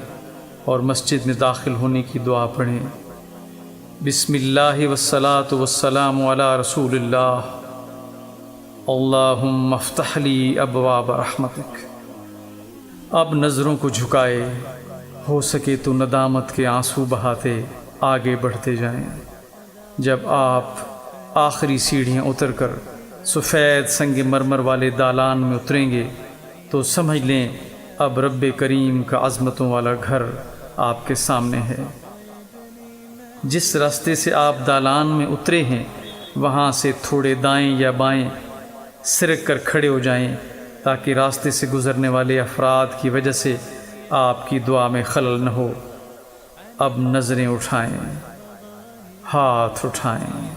اور مسجد میں داخل ہونے کی دعا پڑھیں۔ بسم اللہ والصلاة والسلام علی رسول اللہ، اللہم افتح لی ابواب رحمتک۔ اب نظروں کو جھکائے، ہو سکے تو ندامت کے آنسو بہاتے آگے بڑھتے جائیں۔ جب آپ آخری سیڑھیاں اتر کر سفید سنگ مرمر والے دالان میں اتریں گے تو سمجھ لیں اب رب کریم کا عظمتوں والا گھر آپ کے سامنے ہے۔ جس راستے سے آپ دالان میں اترے ہیں وہاں سے تھوڑے دائیں یا بائیں سرک کر کھڑے ہو جائیں تاکہ راستے سے گزرنے والے افراد کی وجہ سے آپ کی دعا میں خلل نہ ہو۔ اب نظریں اٹھائیں، ہاتھ اٹھائیں۔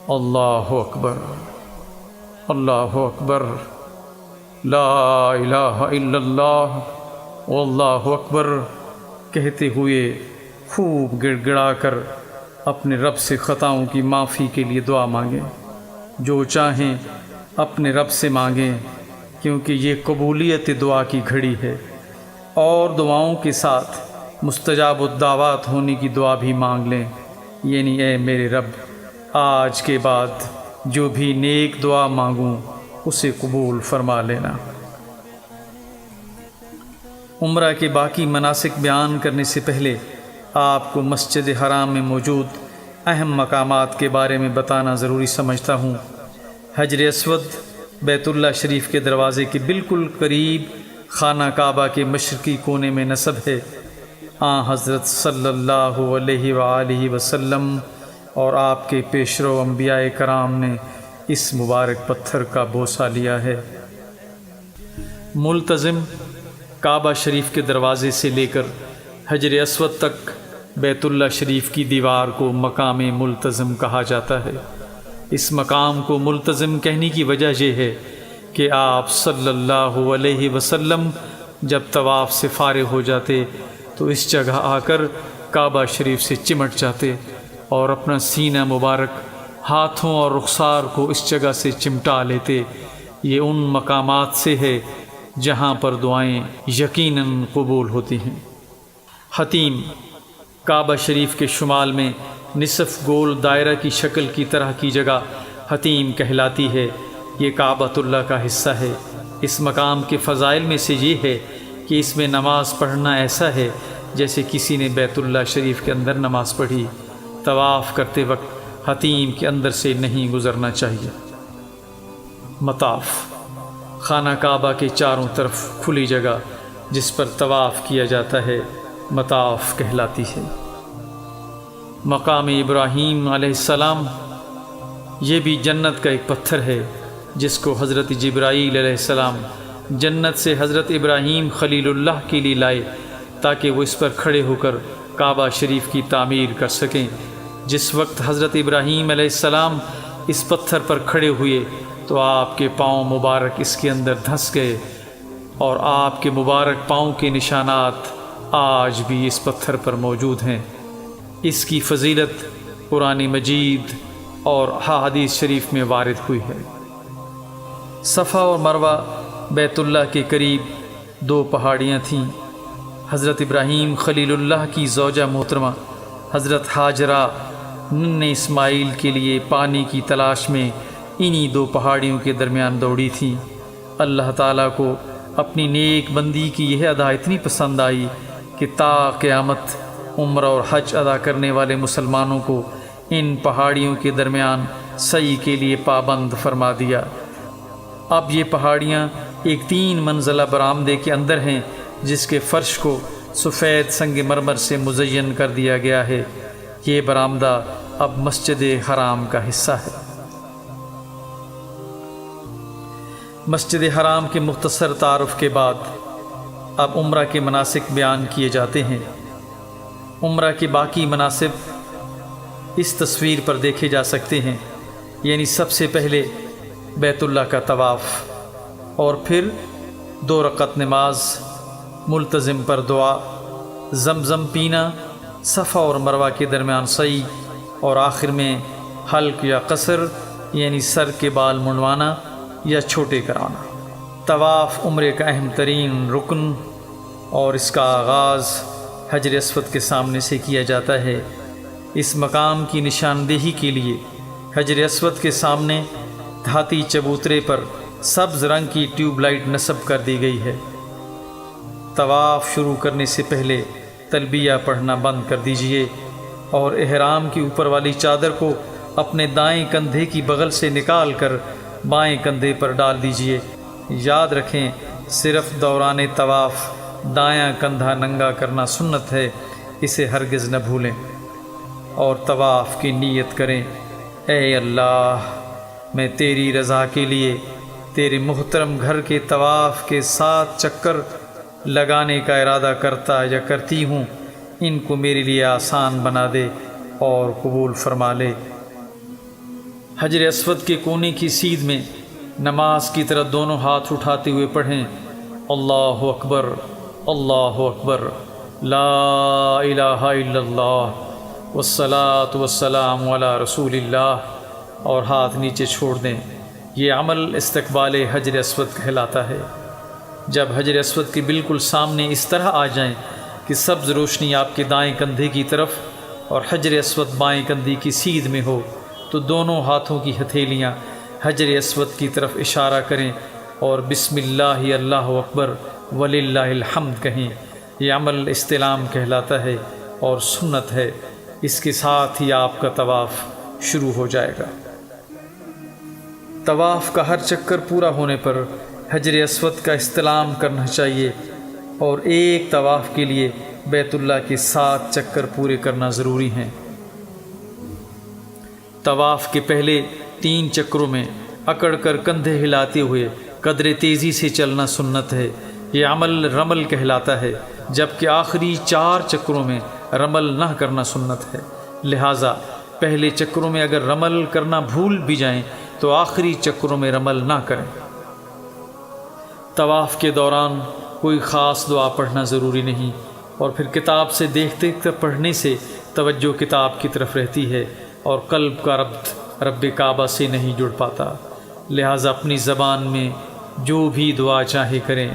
اللہ اکبر، اللہ اکبر، لا الہ الا اللہ واللہ اکبر کہتے ہوئے خوب گڑ گڑا کر اپنے رب سے خطاؤں کی معافی کے لیے دعا مانگیں۔ جو چاہیں اپنے رب سے مانگیں کیونکہ یہ قبولیت دعا کی گھڑی ہے، اور دعاؤں کے ساتھ مستجاب الدعوات ہونے کی دعا بھی مانگ لیں، یعنی اے میرے رب آج کے بعد جو بھی نیک دعا مانگوں اسے قبول فرما لینا۔ عمرہ کے باقی مناسک بیان کرنے سے پہلے آپ کو مسجد حرام میں موجود اہم مقامات کے بارے میں بتانا ضروری سمجھتا ہوں۔ حجر اسود بیت اللہ شریف کے دروازے کے بالکل قریب خانہ کعبہ کے مشرقی کونے میں نصب ہے۔ حضرت صلی اللہ علیہ وآلہ وسلم اور آپ کے پیشرو انبیاء کرام نے اس مبارک پتھر کا بوسہ لیا ہے۔ ملتزم کعبہ شریف کے دروازے سے لے کر حجر اسود تک بیت اللہ شریف کی دیوار کو مقام ملتزم کہا جاتا ہے۔ اس مقام کو ملتزم کہنے کی وجہ یہ ہے کہ آپ صلی اللہ علیہ وسلم جب طواف سے فارغ ہو جاتے تو اس جگہ آ کر کعبہ شریف سے چمٹ جاتے اور اپنا سینہ مبارک ہاتھوں اور رخسار کو اس جگہ سے چمٹا لیتے۔ یہ ان مقامات سے ہے جہاں پر دعائیں یقیناً قبول ہوتی ہیں۔ حتیم کعبہ شریف کے شمال میں نصف گول دائرہ کی شکل کی طرح کی جگہ حتیم کہلاتی ہے۔ یہ کعبۃ اللہ کا حصہ ہے۔ اس مقام کے فضائل میں سے یہ ہے کہ اس میں نماز پڑھنا ایسا ہے جیسے کسی نے بیت اللہ شریف کے اندر نماز پڑھی۔ طواف کرتے وقت حتیم کے اندر سے نہیں گزرنا چاہیے۔ مطاف خانہ کعبہ کے چاروں طرف کھلی جگہ جس پر طواف کیا جاتا ہے مطاف کہلاتی ہے۔ مقام ابراہیم علیہ السلام یہ بھی جنت کا ایک پتھر ہے جس کو حضرت جبرائیل علیہ السلام جنت سے حضرت ابراہیم خلیل اللہ کے لیے لائے تاکہ وہ اس پر کھڑے ہو کر کعبہ شریف کی تعمیر کر سکیں۔ جس وقت حضرت ابراہیم علیہ السلام اس پتھر پر کھڑے ہوئے تو آپ کے پاؤں مبارک اس کے اندر دھنس گئے، اور آپ کے مبارک پاؤں کے نشانات آج بھی اس پتھر پر موجود ہیں۔ اس کی فضیلت قرآن مجید اور احادیث شریف میں وارد ہوئی ہے۔ صفا اور مروہ بیت اللہ کے قریب دو پہاڑیاں تھیں۔ حضرت ابراہیم خلیل اللہ کی زوجہ محترمہ حضرت ہاجرہ ننھے اسماعیل کے لیے پانی کی تلاش میں انہی دو پہاڑیوں کے درمیان دوڑی تھیں۔ اللہ تعالیٰ کو اپنی نیک بندی کی یہ ادا اتنی پسند آئی کہ تا قیامت عمرہ اور حج ادا کرنے والے مسلمانوں کو ان پہاڑیوں کے درمیان سعی کے لیے پابند فرما دیا۔ اب یہ پہاڑیاں ایک 3 منزلہ برآمدے کے اندر ہیں، جس کے فرش کو سفید سنگ مرمر سے مزین کر دیا گیا ہے۔ یہ برآمدہ اب مسجد حرام کا حصہ ہے۔ مسجد حرام کے مختصر تعارف کے بعد اب عمرہ کے مناسک بیان کیے جاتے ہیں۔ عمرہ کے باقی مناسب اس تصویر پر دیکھے جا سکتے ہیں، یعنی سب سے پہلے بیت اللہ کا طواف، اور پھر 2 رکعت نماز، ملتزم پر دعا، زمزم پینا، صفا اور مروہ کے درمیان سعی، اور آخر میں حلق یا قصر یعنی سر کے بال منڈوانا یا چھوٹے کرانا۔ طواف عمرے کا اہم ترین رکن، اور اس کا آغاز حجر اسود کے سامنے سے کیا جاتا ہے۔ اس مقام کی نشاندہی کے لیے حجر اسود کے سامنے دھاتی چبوترے پر سبز رنگ کی ٹیوب لائٹ نصب کر دی گئی ہے۔ طواف شروع کرنے سے پہلے تلبیہ پڑھنا بند کر دیجیے، اور احرام کی اوپر والی چادر کو اپنے دائیں کندھے کی بغل سے نکال کر بائیں کندھے پر ڈال دیجیے۔ یاد رکھیں، صرف دوران طواف دایاں کندھا ننگا کرنا سنت ہے، اسے ہرگز نہ بھولیں، اور طواف کی نیت کریں، اے اللہ میں تیری رضا کے لیے تیرے محترم گھر کے طواف کے 7 چکر لگانے کا ارادہ کرتا یا کرتی ہوں، ان کو میرے لیے آسان بنا دے اور قبول فرما لے۔ حجر اسود کے کونے کی سیدھ میں نماز کی طرح دونوں ہاتھ اٹھاتے ہوئے پڑھیں، اللہ اکبر اللہ اکبر، لا الہ الا اللہ، والصلاۃ والسلام علی رسول اللہ، اور ہاتھ نیچے چھوڑ دیں۔ یہ عمل استقبال حجر اسود کہلاتا ہے۔ جب حجر اسود کے بالکل سامنے اس طرح آ جائیں کہ سبز روشنی آپ کے دائیں کندھے کی طرف اور حجر اسود بائیں کندھے کی سیدھ میں ہو، تو دونوں ہاتھوں کی ہتھیلیاں حجر اسود کی طرف اشارہ کریں اور بسم اللہ اللہ اکبر وللہ الحمد کہیں۔ یہ عمل استلام کہلاتا ہے اور سنت ہے۔ اس کے ساتھ ہی آپ کا طواف شروع ہو جائے گا۔ طواف کا ہر چکر پورا ہونے پر حجر اسود کا استلام کرنا چاہیے، اور ایک طواف کے لیے بیت اللہ کے 7 چکر پورے کرنا ضروری ہیں۔ طواف کے پہلے 3 چکروں میں اکڑ کر کندھے ہلاتے ہوئے قدر تیزی سے چلنا سنت ہے۔ یہ عمل رمل کہلاتا ہے، جبکہ آخری 4 چکروں میں رمل نہ کرنا سنت ہے۔ لہٰذا پہلے چکروں میں اگر رمل کرنا بھول بھی جائیں تو آخری چکروں میں رمل نہ کریں۔ طواف کے دوران کوئی خاص دعا پڑھنا ضروری نہیں، اور پھر کتاب سے دیکھتے پڑھنے سے توجہ کتاب کی طرف رہتی ہے اور قلب کا ربط رب کعبہ سے نہیں جڑ پاتا۔ لہٰذا اپنی زبان میں جو بھی دعا چاہے کریں۔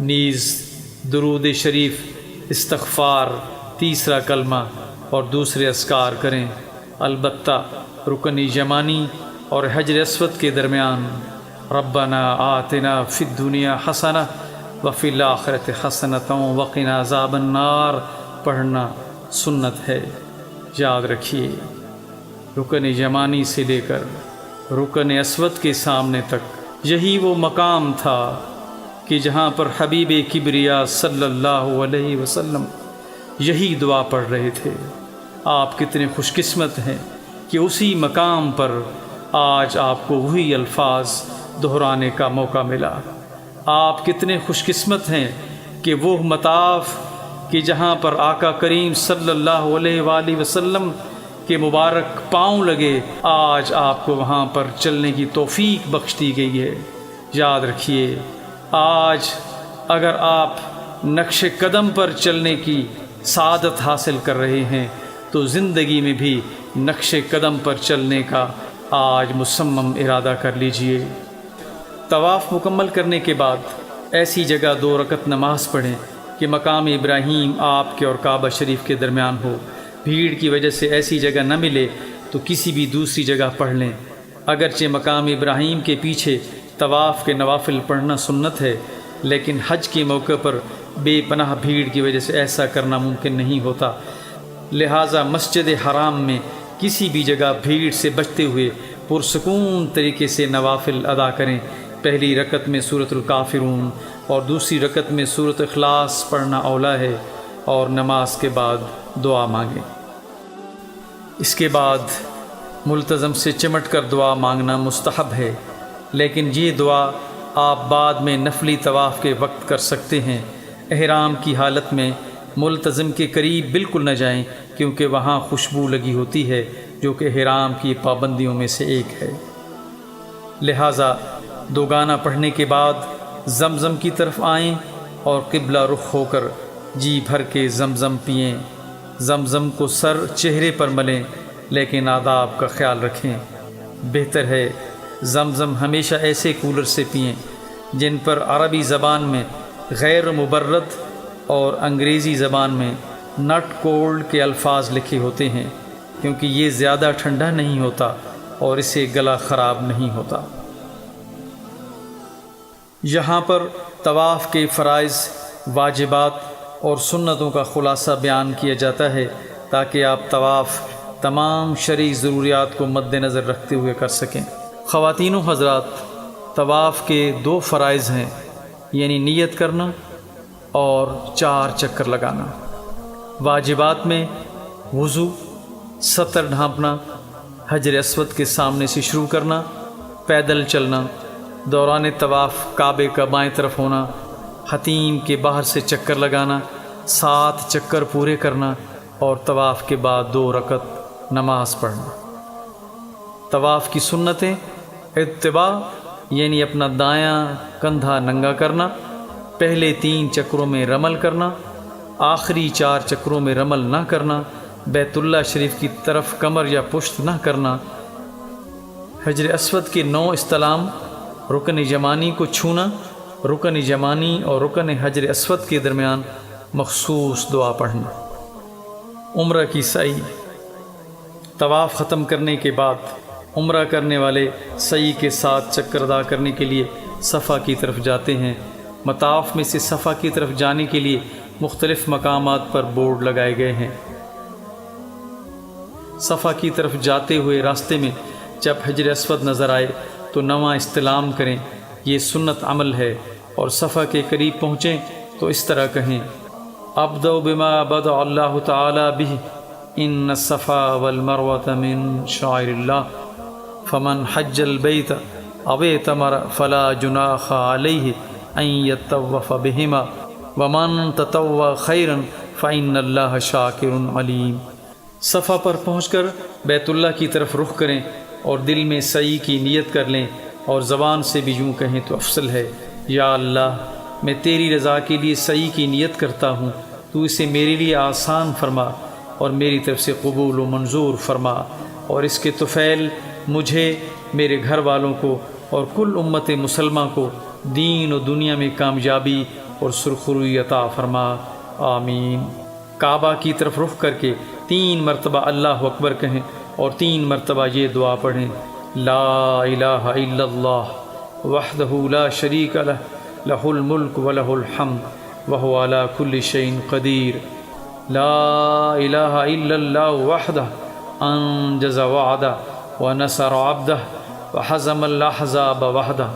نیز درود شریف، استغفار، تیسرا کلمہ اور دوسرے اذکار کریں۔ البتہ رکن یمانی اور حجر اسود کے درمیان ربنا آتنا فی الدنیا حسنہ وفی الآخرۃ حسنۃ وقنا عذاب النار پڑھنا سنت ہے۔ یاد رکھیے، رکن یمانی سے لے کر رکن اسود کے سامنے تک یہی وہ مقام تھا کہ جہاں پر حبیب کبریا صلی اللہ علیہ وسلم یہی دعا پڑھ رہے تھے۔ آپ کتنے خوش قسمت ہیں کہ اسی مقام پر آج آپ کو وہی الفاظ دہرانے کا موقع ملا۔ آپ کتنے خوش قسمت ہیں کہ وہ مطاف کہ جہاں پر آقا کریم صلی اللہ علیہ وآلہ وسلم کے مبارک پاؤں لگے، آج آپ کو وہاں پر چلنے کی توفیق بخش دی گئی ہے۔ یاد رکھیے، آج اگر آپ نقش قدم پر چلنے کی سعادت حاصل کر رہے ہیں تو زندگی میں بھی نقش قدم پر چلنے کا آج مصمم ارادہ کر لیجئے۔ طواف مکمل کرنے کے بعد ایسی جگہ 2 رکعت نماز پڑھیں کہ مقام ابراہیم آپ کے اور کعبہ شریف کے درمیان ہو۔ بھیڑ کی وجہ سے ایسی جگہ نہ ملے تو کسی بھی دوسری جگہ پڑھ لیں۔ اگرچہ مقام ابراہیم کے پیچھے طواف کے نوافل پڑھنا سنت ہے، لیکن حج کے موقع پر بے پناہ بھیڑ کی وجہ سے ایسا کرنا ممکن نہیں ہوتا، لہٰذا مسجد حرام میں کسی بھی جگہ بھیڑ سے بچتے ہوئے پرسکون طریقے سے نوافل ادا کریں۔ پہلی رکعت میں سورۃ الکافرون اور دوسری رکعت میں سورۃ اخلاص پڑھنا اولا ہے، اور نماز کے بعد دعا مانگیں۔ اس کے بعد ملتزم سے چمٹ کر دعا مانگنا مستحب ہے، لیکن یہ دعا آپ بعد میں نفلی طواف کے وقت کر سکتے ہیں۔ احرام کی حالت میں ملتزم کے قریب بالکل نہ جائیں، کیونکہ وہاں خوشبو لگی ہوتی ہے جو کہ احرام کی پابندیوں میں سے ایک ہے۔ لہٰذا دوگانہ پڑھنے کے بعد زمزم کی طرف آئیں اور قبلہ رخ ہو کر جی بھر کے زمزم پئیں۔ زمزم کو سر چہرے پر ملیں، لیکن آداب کا خیال رکھیں۔ بہتر ہے زمزم ہمیشہ ایسے کولر سے پئیں جن پر عربی زبان میں غیر مبرد اور انگریزی زبان میں ناٹ کولڈ کے الفاظ لکھے ہوتے ہیں، کیونکہ یہ زیادہ ٹھنڈا نہیں ہوتا اور اسے گلا خراب نہیں ہوتا۔ یہاں پر طواف کے فرائض، واجبات اور سنتوں کا خلاصہ بیان کیا جاتا ہے تاکہ آپ طواف تمام شرعی ضروریات کو مد نظر رکھتے ہوئے کر سکیں۔ خواتین و حضرات، طواف کے 2 فرائض ہیں، یعنی نیت کرنا اور 4 چکر لگانا۔ واجبات میں وضو، سطر ڈھانپنا، حجر اسود کے سامنے سے شروع کرنا، پیدل چلنا، دوران طواف کعبے کا بائیں طرف ہونا، حتیم کے باہر سے چکر لگانا، 7 چکر پورے کرنا اور طواف کے بعد 2 رکعت نماز پڑھنا۔ طواف کی سنتیں: اتباع یعنی اپنا دایاں کندھا ننگا کرنا، پہلے 3 چکروں میں رمل کرنا، آخری 4 چکروں میں رمل نہ کرنا، بیت اللہ شریف کی طرف کمر یا پشت نہ کرنا، حجر اسود کے 9 استلام، رکن یمانی کو چھونا، رکن یمانی اور رکن حجر اسود کے درمیان مخصوص دعا پڑھنا۔ عمرہ کی سعی: طواف ختم کرنے کے بعد عمرہ کرنے والے سعی کے 7 چکر ادا کرنے کے لیے صفا کی طرف جاتے ہیں۔ مطاف میں سے صفا کی طرف جانے کے لیے مختلف مقامات پر بورڈ لگائے گئے ہیں۔ صفا کی طرف جاتے ہوئے راستے میں جب حجر اسود نظر آئے تو 9واں استلام کریں، یہ سنت عمل ہے، اور صفا کے قریب پہنچیں تو اس طرح کہیں: ابدأ بما بدأ اللہ تعالی بہ، ان الصفا والمروۃ من شعائر اللہ، فمن حج البیت او اعتمر فلا جناح علیہ ان یطوف بہما، ومن تطوع خیرا فإن اللہ شاکر علیم۔ صفا پر پہنچ کر بیت اللہ کی طرف رخ کریں اور دل میں سعی کی نیت کر لیں، اور زبان سے بھی یوں کہیں تو افضل ہے: یا اللہ، میں تیری رضا کے لیے سعی کی نیت کرتا ہوں، تو اسے میرے لیے آسان فرما اور میری طرف سے قبول و منظور فرما، اور اس کے طفیل مجھے، میرے گھر والوں کو اور کل امت مسلمہ کو دین و دنیا میں کامیابی اور سرخروئی عطا فرما، آمین۔ کعبہ کی طرف رخ کر کے 3 مرتبہ اللہ اکبر کہیں اور 3 مرتبہ یہ دعا پڑھیں: لا الہ الا اللہ وحدہ لا شریک لہ، لہ الملک ولہ الحمد وہو علی کل شیء قدیر، لا الہ الا اللہ وحدہ انجز وعدہ ونصر عبدہ وحزم الاحزاب وحدہ۔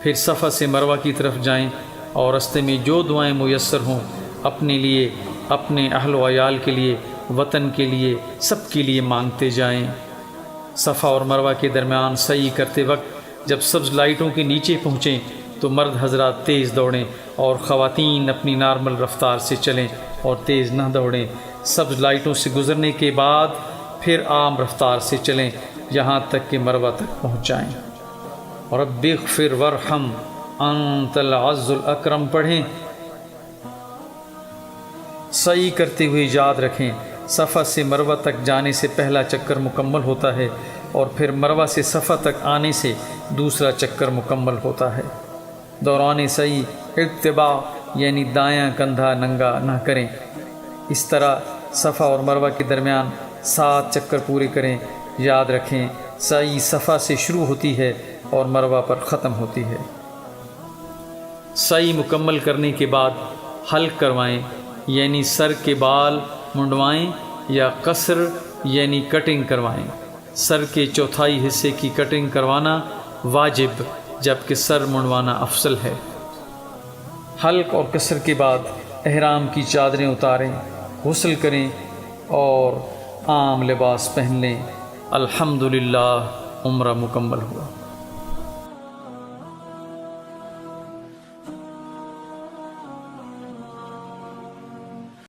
پھر صفا سے مروہ کی طرف جائیں اور راستے میں جو دعائیں میسر ہوں اپنے لیے، اپنے اہل و عیال کے لیے، وطن کے لیے، سب کے لیے مانگتے جائیں۔ صفا اور مروہ کے درمیان سعی کرتے وقت جب سبز لائٹوں کے نیچے پہنچیں تو مرد حضرات تیز دوڑیں اور خواتین اپنی نارمل رفتار سے چلیں اور تیز نہ دوڑیں۔ سبز لائٹوں سے گزرنے کے بعد پھر عام رفتار سے چلیں یہاں تک کہ مروہ تک پہنچ جائیں۔ رب اغفر وارحم انت العز الاکرم پڑھیں۔ سعی کرتے ہوئے یاد رکھیں، صفا سے مروہ تک جانے سے پہلا چکر مکمل ہوتا ہے اور پھر مروہ سے صفا تک آنے سے دوسرا چکر مکمل ہوتا ہے۔ دوران سعی اتباع یعنی دایاں کندھا ننگا نہ کریں۔ اس طرح صفا اور مروہ کے درمیان 7 چکر پورے کریں۔ یاد رکھیں، سعی صفا سے شروع ہوتی ہے اور مروہ پر ختم ہوتی ہے۔ سعی مکمل کرنے کے بعد حلق کروائیں یعنی سر کے بال منڈوائیں یا قصر یعنی کٹنگ کروائیں۔ سر کے چوتھائی حصے کی کٹنگ کروانا واجب جبکہ سر منڈوانا افضل ہے۔ حلق اور قصر کے بعد احرام کی چادریں اتاریں، غسل کریں اور عام لباس پہن لیں۔ الحمدللہ عمرہ مکمل ہوا۔